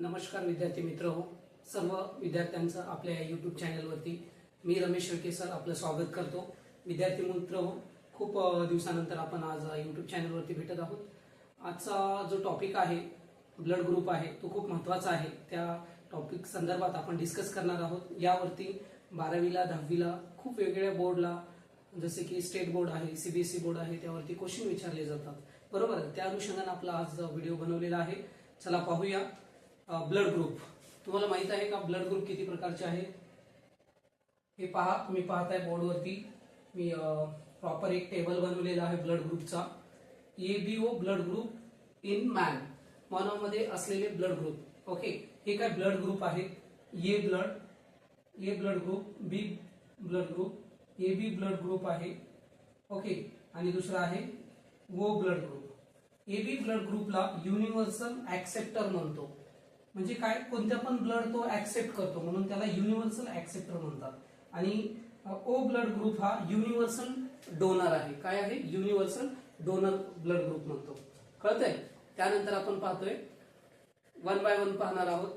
नमस्कार विद्यार्थी मित्र हो, सर्व विद्यार्थ्यांचं आपल्या या युट्यूब चॅनलवरती मी रमेश शेळके सर आपलं स्वागत करतो. विद्यार्थी मित्र हो, खूप दिवसानंतर आपण आज युट्यूब चॅनलवरती भेटत आहोत. आजचा जो टॉपिक आहे ब्लड ग्रुप आहे तो खूप महत्वाचा आहे. त्या टॉपिक संदर्भात आपण डिस्कस करणार आहोत. यावरती 12वीला 10वीला खूप वेगवेगळ्या बोर्डला जसे की स्टेट बोर्ड आहे, सीबीएसई बोर्ड आहे, त्यावरती क्वेश्चन विचारले जातात. बरोबर, त्या अनुषंगाने आपला आज व्हिडिओ बनवलेला आहे. चला पाहूया. ब्लड ग्रुप तुम्हाला माहित आहे का? ब्लड ग्रुप किती प्रकारचे आहेत हे पहा. तुम्ही पाहताय बोर्डवरती मी प्रॉपर एक टेबल बनवलेला आहे ब्लड ग्रुपचा. ABO blood group in man, मानवामध्ये असलेले ब्लड ग्रुप. ओके, हे काय ब्लड ग्रुप आहे. A blood group, B blood group, AB blood group आहे. ओके, आणि दुसरा आहे O blood group. AB blood ग्रुपला युनिव्हर्सल ऍक्सेप्टर म्हणतो. म्हणजे काय, कोणत्या पण ब्लड तो ऍक्सेप्ट करतो म्हणून त्याला युनिव्हर्सल ऍक्सेप्टर म्हणतात. आणि ओ ब्लड ग्रुप हा युनिव्हर्सल डोनर आहे. काय आहे? युनिव्हर्सल डोनर ब्लड ग्रुप म्हणतो. कळतंय? त्यानंतर आपण पाहतोय, वन बाय वन पाहणार आहोत.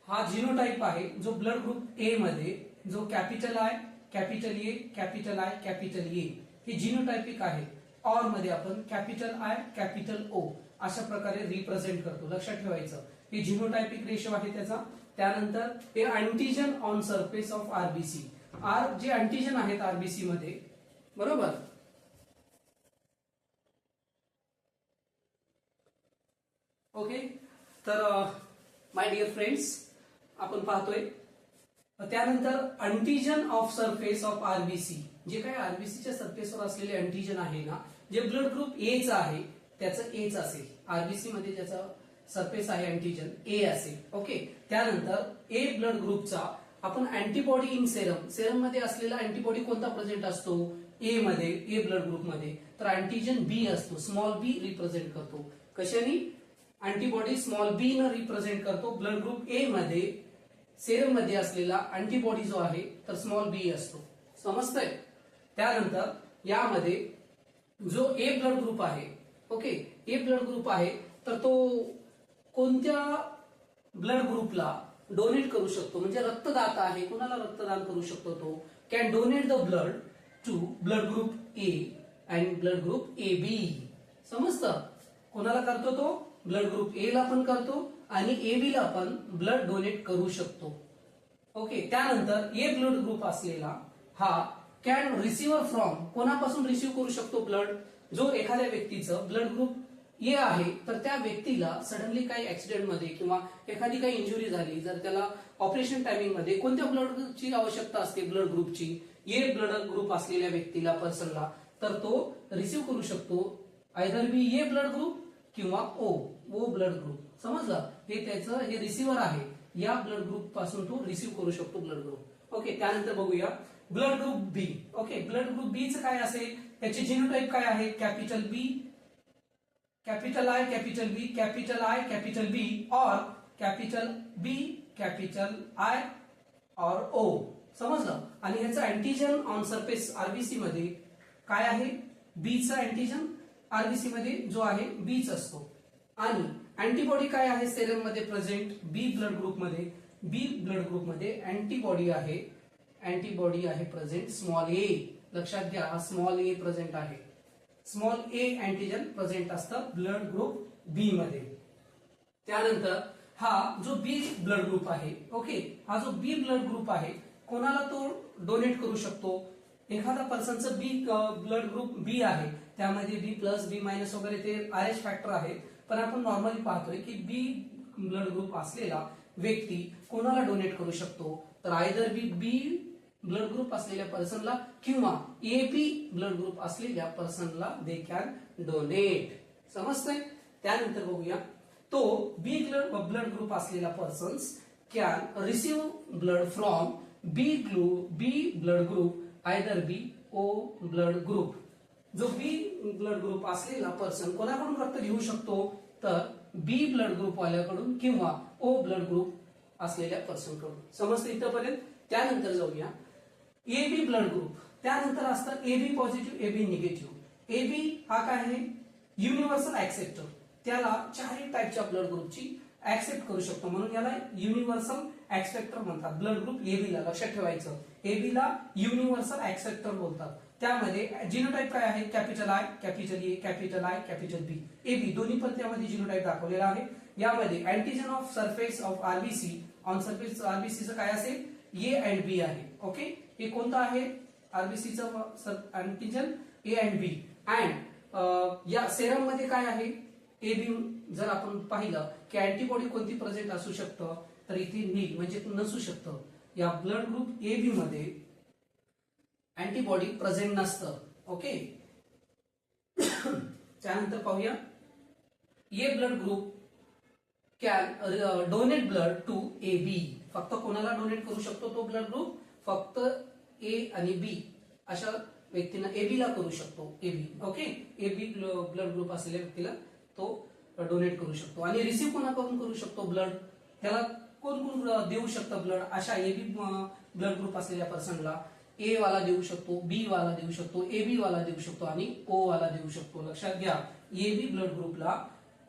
हा जिनोटाइप आहे जो ब्लड ग्रुप ए मध्ये जो capital I, capital A, capital I, capital ए हे जिनोटाइपिक आहे. ऑर मध्ये आपण कॅपिटल आय, कॅपिटल ओ अशा प्रकारे रिप्रेझेंट करतो. लक्षात ठेवायचं, हे जिनोटाइपिक रेशो आहे त्याचा. त्यानंतर हे antigen on surface of RBC. आर जे अँटीजन आहेत आरबीसी मध्ये, बरोबर. ओके, तर माय डिअर फ्रेंड्स आपण पाहतोय. त्यानंतर antigen of surface of RBC, जे काही आरबीसीच्या सरफेसवर असलेले अँटीजन आहे ना, जे ब्लड ग्रुप एच आहे त्याचं एच असेल. आरबीसी मध्ये ज्याचा सरफेस आहे अँटीजन ए असेल. ओके, त्यानंतर ए ब्लड ग्रुपचा आपण अँटीबॉडी इन सेरम, सेरम मध्ये असलेला अँटीबॉडी कोणता प्रेझेंट असतो? ए मध्ये, ए ब्लड ग्रुप मध्ये तर अँटीजन बी असतो. स्मॉल बी रिप्रेझेंट करतो. कशाने? अँटीबॉडी स्मॉल बी न रिप्रेझेंट करतो. ब्लड ग्रुप ए मध्ये सेरम मध्ये असलेला अँटीबॉडी जो आहे तर स्मॉल बी असतो. समजतंय? त्यानंतर यामध्ये जो ए ब्लड ग्रुप आहे, ओके, ए ब्लड ग्रुप आहे तर तो कोणत्या ब्लड ग्रुपला डोनेट करू शकतो? म्हणजे रक्तदाता आहे. कोणाला रक्तदान करू शकतो? तो can donate the blood to blood group A and blood group A B. समजतं? कोणाला करतो तो? ब्लड ग्रुप ए ला पण करतो आणि ए बी ला पण ब्लड डोनेट करू शकतो. ओके, त्यानंतर ए ब्लड ग्रुप असलेला हा कॅन रिसिव्ह फ्रॉम, कोणापासून रिसिव्ह करू शकतो ब्लड? जो एखाद्या व्यक्तीचं ब्लड ग्रुप ए आहे तर त्या व्यक्तीला सडनली काही ऍक्सिडेंट मध्ये किंवा एखादी काही इंजुरी झाली, जर त्याला ऑपरेशन टायमिंग मध्ये कोणत्या ब्लडची आवश्यकता असते? ब्लड ग्रुपची. ए ब्लड ग्रुप असलेल्या व्यक्तीला, पर्सनला, तर तो रिसिव्ह करू शकतो आयदर बी ए ब्लड ग्रुप किंवा ओ ब्लड ग्रुप. समजलं? हे त्याचं हे रिसिव्हर आहे. या ब्लड ग्रुप पासून तो रिसिव्ह करू शकतो ब्लड ग्रुप. ओके, त्यानंतर बघूया blood group B. Okay, blood group B चं काय असेल? त्याचे जिनोटाइप काय आहे? Capital B, capital I, capital B, capital I, capital B, और कॅपिटल बी, कॅपिटल आय और ओ. समजलं? आणि ह्याचं अँटीजन ऑन सरफेस आरबीसी मध्ये काय आहे? बीचा अँटीजन आरबीसी मध्ये जो आहे बीच असतो. आणि अँटीबॉडी काय आहे सेरम मध्ये प्रेझेंट? बी ब्लड ग्रुप मध्ये, बी ब्लड ग्रुप मध्ये अँटीबॉडी आहे, अँटीबॉडी आहे प्रेझेंट स्मॉल ए. लक्षात घ्या, हा स्मॉल ए प्रेझेंट आहे. स्मॉल ए अँटीजन प्रेझेंट असतं ब्लड ग्रुप बी मध्ये. त्यानंतर हा जो बी ब्लड ग्रुप आहे, ओके, हा जो बी ब्लड ग्रुप आहे कोणाला तो डोनेट करू शकतो? एखादा पर्सनचं बी ब्लड ग्रुप बी आहे, त्यामध्ये बी प्लस, बी मायनस वगैरे ते RH फॅक्टर आहे. पण आपण नॉर्मली पाहतोय की बी ब्लड ग्रुप असलेला व्यक्ती कोणाला डोनेट करू शकतो? तर आयदर बी ब्लड ग्रुप असलेल्या पर्सनला किंवा एबी ब्लड ग्रुप असलेल्या पर्सनला दे कॅन डोनेट. समजतंय? त्यानंतर बघूया, तो बी ब्लड ग्रुप असलेला persons can receive blood from B blood group either B O blood group. जो बी ब्लड ग्रुप असलेला पर्सन कोणाकडून रक्त घेऊ शकतो? तर बी ब्लड ग्रुप वाल्याकडून किंवा ओ ब्लड ग्रुप असलेल्या पर्सन कडून. समजतं इथपर्यंत? त्यानंतर जाऊया एबी ब्लड ग्रुप. त्यानंतर असतं AB positive, AB negative. AB हा काय आहे? Universal acceptor. त्याला चारही टाईपच्या ब्लड ग्रुपची ऍक्सेप्ट करू शकतो, म्हणून याला युनिव्हर्सल ऍक्सेप्टर म्हणतात. ब्लड ग्रुप एबी ला लक्षात ठेवायचं, एबी ला युनिव्हर्सल ऍक्सेप्टर बोलतात. त्यामध्ये जिनोटाइप काय आहे? Capital I, capital A, capital I, capital B, AB दोन्ही पण त्यामध्ये जिनोटाइप दाखवलेला आहे. यामध्ये antigen of surface of RBC on surface आरबीसीचं काय असेल? ए अँड बी आहे. ओके, हे कोणतं आहे? आरबीसीचं antigen A and B. And या सेरम मध्ये काय आहे? एबी. जर आपण पाहिलं की अँटीबॉडी कोणती प्रेझेंट असू शकतं, तर इथे नील म्हणजे नसू शकतं. या ब्लड ग्रुप ए बी मध्ये अँटीबॉडी प्रेझेंट नसतं. ओके, त्यानंतर पाहूया, A blood group can donate blood to A B. फक्त कोणाला डोनेट करू शकतो तो ब्लड ग्रुप? फक्त ए आणि बी अशा व्यक्तींना एबी ला करू शकतो. AB. Okay, AB blood group असलेल्या व्यक्तीला तो डोनेट करू शकतो. आणि रिसीव्ह कोणाकडून करू शकतो ब्लड? त्याला कोण कोण देऊ शकतं ब्लड? अशा एबी ब्लड ग्रुप असलेल्या पर्सनला ए वाला देऊ शकतो, बी वाला देऊ शकतो, एबी वाला देऊ शकतो आणि ओ वाला देऊ शकतो. लक्षात घ्या, एबी ब्लड ग्रुपला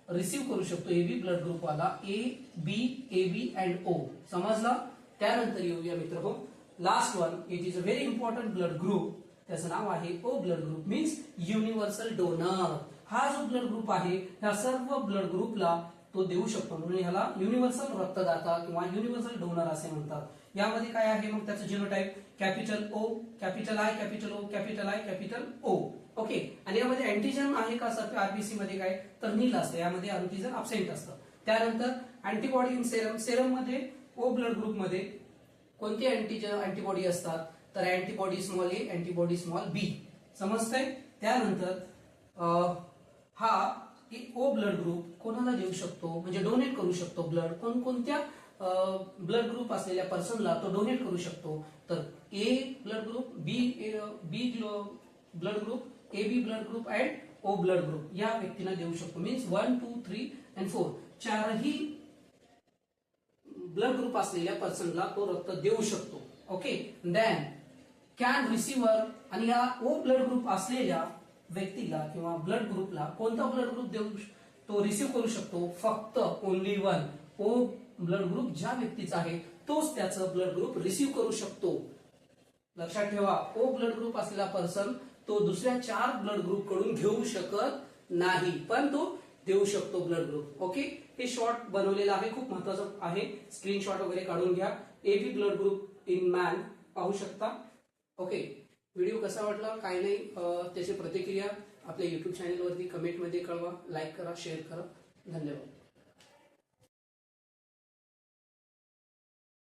रिसीव्ह करू शकतो एबी ब्लड ग्रुप वाला ए बी, एबी अँड ओ. समजला? त्यानंतर येऊया मित्र last one, it is a very important blood group. त्याचं नाव आहे O blood group, means universal donor. हा जो ब्लड ग्रुप आहे ह्या सर्व ब्लड ग्रुपला तो देऊ शकतो, म्हणून ह्याला युनिव्हर्सल रक्तदाता किंवा युनिव्हर्सल डोनर असे म्हणतात. यामध्ये काय आहे मग त्याचं genotype? Capital O, capital I, capital O, capital I, capital O. Okay, आणि यामध्ये अँटीजन आहे का सर? आरबीसी मध्ये काय? तर नील असतं, यामध्ये अँटीजन अब्सेंट असतं. त्यानंतर अँटीबॉडी इन सेरम. सेरम मध्ये ओ ब्लड ग्रुप मध्ये कोणती अँटीबॉडी असतात? तर अँटीबॉडी स्मॉल ए, अँटीबॉडी स्मॉल बी. समजतंय? त्यानंतर हा ओ ब्लड ग्रुप कोणाला देऊ शकतो, म्हणजे डोनेट करू शकतो ब्लड? कोणकोणत्या ब्लड ग्रुप असलेल्या पर्सनला तो डोनेट करू शकतो? तर A blood group, B blood group, A B blood group and O blood group या व्यक्तींना देऊ शकतो. मीन्स 1, 2, 3 अँड 4 चारही ब्लड ग्रुप असलेल्या पर्सनला तो रक्त देऊ शकतो. Okay, then can receiver. आणि या ओ ब्लड ग्रुप असलेल्या व्यक्तीला किंवा ब्लड ग्रुपला कोणता ब्लड ग्रुप देऊ तो रिसिव्ह करू शकतो? फक्त only one. O blood group ज्या व्यक्तीचा आहे तोच त्याचं ब्लड ग्रुप रिसिव्ह करू शकतो. लक्षात ठेवा, ओ ब्लड ग्रुप असलेला पर्सन तो दुसऱ्या 4 ब्लड ग्रुप कडून घेऊ शकत नाही, पण तो देऊ शकतो ब्लड ग्रुप. ओके, हे शॉर्ट बनवलेलं आहे, खूप महत्वाचं आहे. स्क्रीनशॉट वगैरे काढून घ्या. AB blood group in man पाहू शकता. ओके, व्हिडिओ कसा वाटला काय नाही त्याची प्रतिक्रिया आपल्या युट्यूब चॅनलवरती कमेंटमध्ये कळवा. लाईक करा, शेअर करा. धन्यवाद.